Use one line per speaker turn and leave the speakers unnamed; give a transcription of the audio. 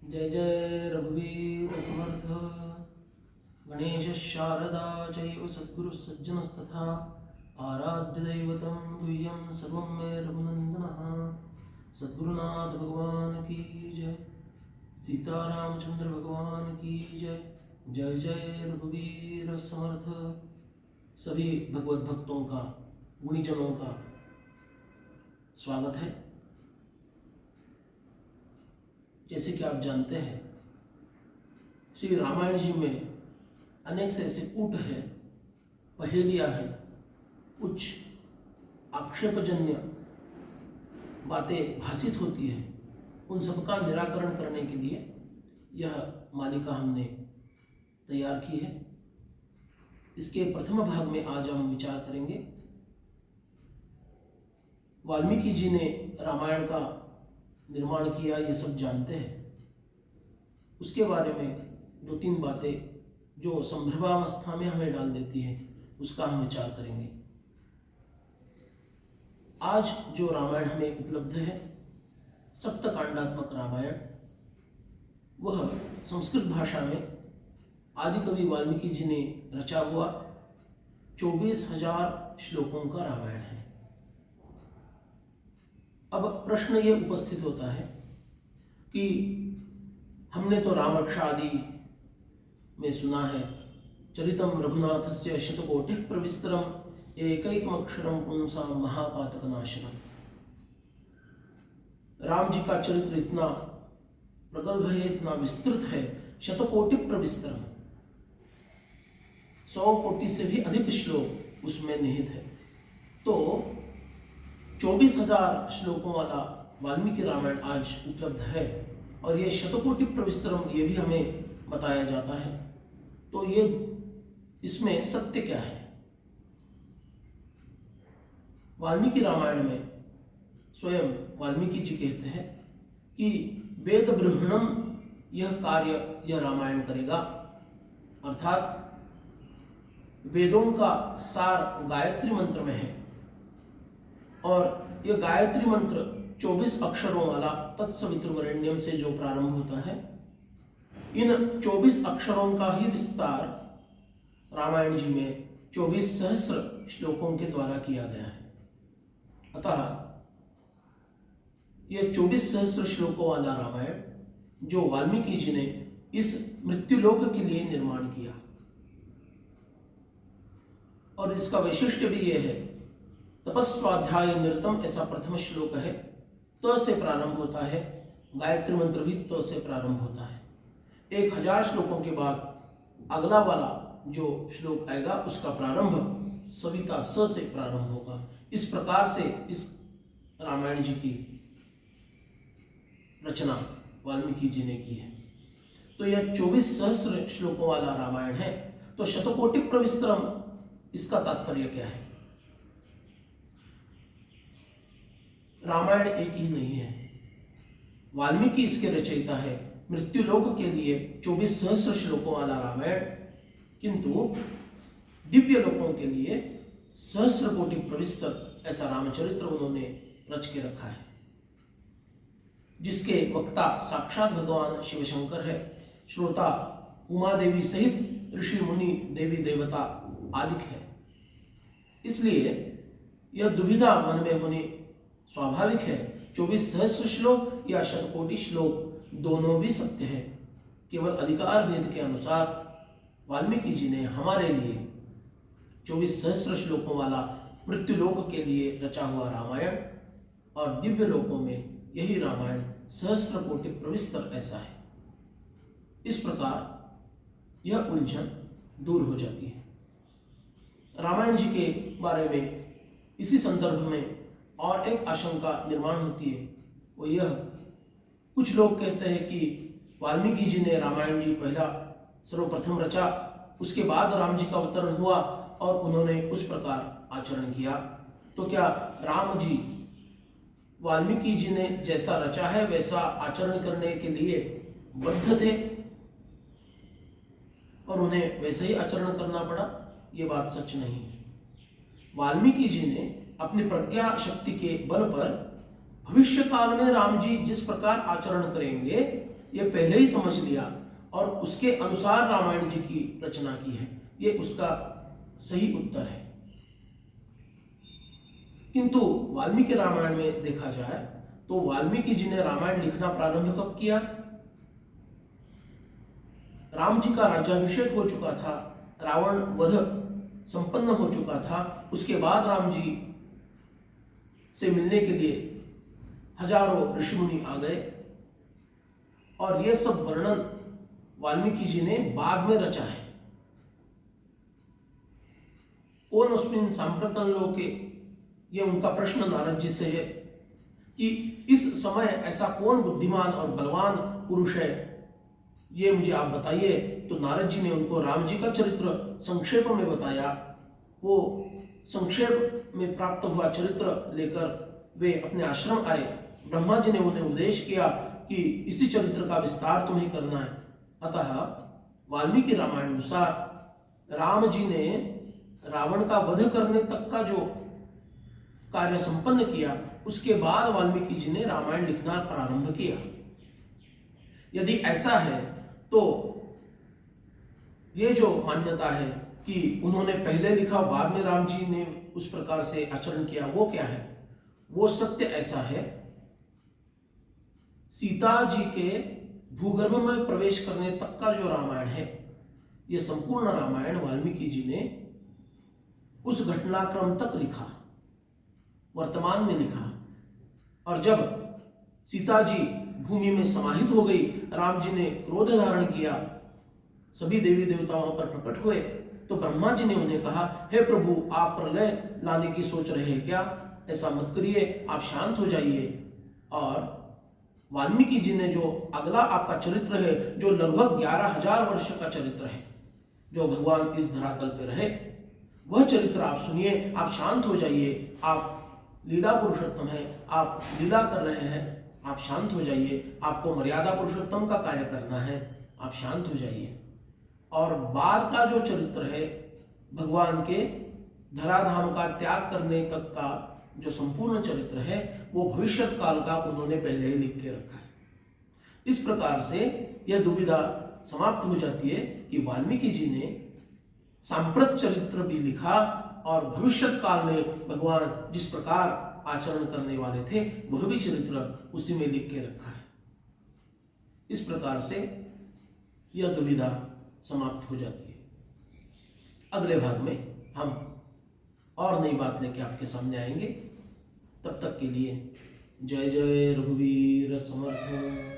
जय जय रघुवीर समर्थ। गणेश शारदा चैव सद्गुरु सज्जनस्तथा आराध्य दैवतं गुह्यं सर्वं मे रघुनंदनः। सद्गुरुनाथ भगवान की जय। सीतारामचंद्र भगवान की जय। जय जय रघुवीर समर्थ। सभी भगवत भक्तों का, गुणीजनों का स्वागत है। जैसे कि आप जानते हैं, श्री रामायण जी में अनेक से ऐसे कूट है, पहेलियां हैं, कुछ आक्षेपजन्य बातें भाषित होती है। उन सबका निराकरण करने के लिए यह मालिका हमने तैयार की है। इसके प्रथम भाग में आज हम विचार करेंगे। वाल्मीकि जी ने रामायण का निर्माण किया, ये सब जानते हैं। उसके बारे में दो तीन बातें जो संभ्रमावस्था में हमें डाल देती है, उसका हम विचार करेंगे। आज जो रामायण हमें उपलब्ध है, सप्तकांडात्मक रामायण, वह संस्कृत भाषा में आदिकवि वाल्मीकि जी ने रचा हुआ 24,000 श्लोकों का रामायण है। अब प्रश्न ये उपस्थित होता है कि हमने तो रामरक्षा आदि में सुना है, चरितम रघुनाथस्य शतकोटिः प्रविस्तरम एकैकमक्षरम पुंसा महापातकनाशनम। राम जी का चरित्र इतना प्रगल्भ है, इतना विस्तृत है, शतकोटि प्रविस्तरम, 100 कोटि से भी अधिक श्लोक उसमें निहित है। तो 24,000 श्लोकों वाला वाल्मीकि रामायण आज उपलब्ध है और ये शतकोटि प्रविस्तरम, ये भी हमें बताया जाता है। तो ये इसमें सत्य क्या है? वाल्मीकि रामायण में स्वयं वाल्मीकि जी कहते हैं कि वेद ब्रह्मणम यह कार्य यह रामायण करेगा, अर्थात वेदों का सार गायत्री मंत्र में है और यह गायत्री मंत्र 24 अक्षरों वाला तत्सवितुर्वरेण्यम से जो प्रारंभ होता है, इन 24 अक्षरों का ही विस्तार रामायण जी में 24 सहस्र श्लोकों के द्वारा किया गया है। अतः यह 24 सहस्र श्लोकों वाला रामायण जो वाल्मीकि जी ने इस मृत्युलोक के लिए निर्माण किया, और इसका वैशिष्ट्य भी यह है, तपस्वाध्याय निरतम ऐसा प्रथम श्लोक है, त से प्रारंभ होता है, गायत्री मंत्र भी त से प्रारंभ होता है। 1000 श्लोकों के बाद अगला वाला जो श्लोक आएगा उसका प्रारंभ सविता स से प्रारंभ होगा। इस प्रकार से इस रामायण जी की रचना वाल्मीकि जी ने की है। तो यह 24 सहस्र श्लोकों वाला रामायण है। तो शतकोटि प्रविस्तरम, इसका तात्पर्य क्या है? रामायण एक ही नहीं है, वाल्मीकि इसके रचयिता है। मृत्युलोक के लिए 24 सहस्र श्लोकों वाला रामायण, किंतु दिव्य लोकों के लिए सहस्र कोटि प्रविस्तर ऐसा रामचरित्र उन्होंने रच के रखा है, जिसके वक्ता साक्षात भगवान शिव शंकर है, श्रोता उमा देवी सहित ऋषि मुनि देवी देवता आदि है। इसलिए यह दुविधा मन में होनी स्वाभाविक है। 24 सहस्र श्लोक या शतकोटि श्लोक दोनों भी सत्य है। केवल अधिकार भेद के अनुसार वाल्मीकि जी ने हमारे लिए 24 सहस्र श्लोकों वाला मृत्युलोक के लिए रचा हुआ रामायण, और दिव्य लोकों में यही रामायण सहस्र कोटि प्रविस्तर ऐसा है। इस प्रकार यह उलझन दूर हो जाती है। रामायण जी के बारे में इसी संदर्भ में और एक आशंका निर्माण होती है, वो यह, कुछ लोग कहते हैं कि वाल्मीकि जी ने रामायण जी पहला सर्वप्रथम रचा, उसके बाद राम जी का अवतरण हुआ और उन्होंने उस प्रकार आचरण किया। तो क्या राम जी वाल्मीकि जी ने जैसा रचा है वैसा आचरण करने के लिए बद्ध थे और उन्हें वैसे ही आचरण करना पड़ा? ये बात सच नहीं है। वाल्मीकि जी ने अपनी प्रज्ञा शक्ति के बल पर भविष्य काल में राम जी जिस प्रकार आचरण करेंगे ये पहले ही समझ लिया और उसके अनुसार रामायण जी की रचना की है, ये उसका सही उत्तर है। किंतु वाल्मीकि रामायण में देखा जाए तो वाल्मीकि जी ने रामायण लिखना प्रारंभ कब किया? राम जी का राज्याभिषेक हो चुका था, रावण वध संपन्न हो चुका था, उसके बाद राम जी से मिलने के लिए हजारों ऋषि मुनि आ गए और यह सब वर्णन वाल्मीकि जी ने बाद में रचा है। कौन अस्मिन् सांप्रतं लोके, ये उनका प्रश्न नारद जी से है कि इस समय ऐसा कौन बुद्धिमान और बलवान पुरुष है, ये मुझे आप बताइए। तो नारद जी ने उनको राम जी का चरित्र संक्षेप में बताया। वो संक्षेप में प्राप्त हुआ चरित्र लेकर वे अपने आश्रम आए। ब्रह्मा जी ने उन्हें उपदेश किया कि इसी चरित्र का विस्तार तुम्हें करना है। अतः वाल्मीकि रामायण अनुसार राम जी ने रावण का वध करने तक का जो कार्य संपन्न किया, उसके बाद वाल्मीकि जी ने रामायण लिखना प्रारंभ किया। यदि ऐसा है तो ये जो मान्यता है कि उन्होंने पहले लिखा बाद में राम जी ने उस प्रकार से आचरण किया, वो क्या है? वो सत्य ऐसा है, सीता जी के भूगर्भ में प्रवेश करने तक का जो रामायण है, ये संपूर्ण रामायण वाल्मीकि जी ने उस घटनाक्रम तक लिखा, वर्तमान में लिखा। और जब सीता जी भूमि में समाहित हो गई, राम जी ने क्रोध धारण किया, सभी देवी देवता वहां पर प्रकट हुए, तो ब्रह्मा जी ने उन्हें कहा, हे प्रभु, आप प्रलय लाने की सोच रहे हैं क्या? ऐसा मत करिए, आप शांत हो जाइए। और वाल्मीकि जी ने जो अगला आपका चरित्र है, जो लगभग 11,000 वर्ष का चरित्र है, जो भगवान इस धरातल पे रहे, वह चरित्र आप सुनिए, आप शांत हो जाइए। आप लीला पुरुषोत्तम है, आप लीला कर रहे हैं, आप शांत हो जाइए। आपको मर्यादा पुरुषोत्तम का कार्य करना है, आप शांत हो जाइए। और बाद का जो चरित्र है, भगवान के धराधाम का त्याग करने तक का जो संपूर्ण चरित्र है, वो भविष्य काल का उन्होंने पहले ही लिख के रखा है। इस प्रकार से यह दुविधा समाप्त हो जाती है कि वाल्मीकि जी ने सांप्रत चरित्र भी लिखा और भविष्य काल में भगवान जिस प्रकार आचरण करने वाले थे, वह भी चरित्र उसी में लिख के रखा है। इस प्रकार से यह दुविधा समाप्त हो जाती है। अगले भाग में हम और नई बात लेके आपके सामने आएंगे। तब तक के लिए जय जय रघुवीर समर्थ।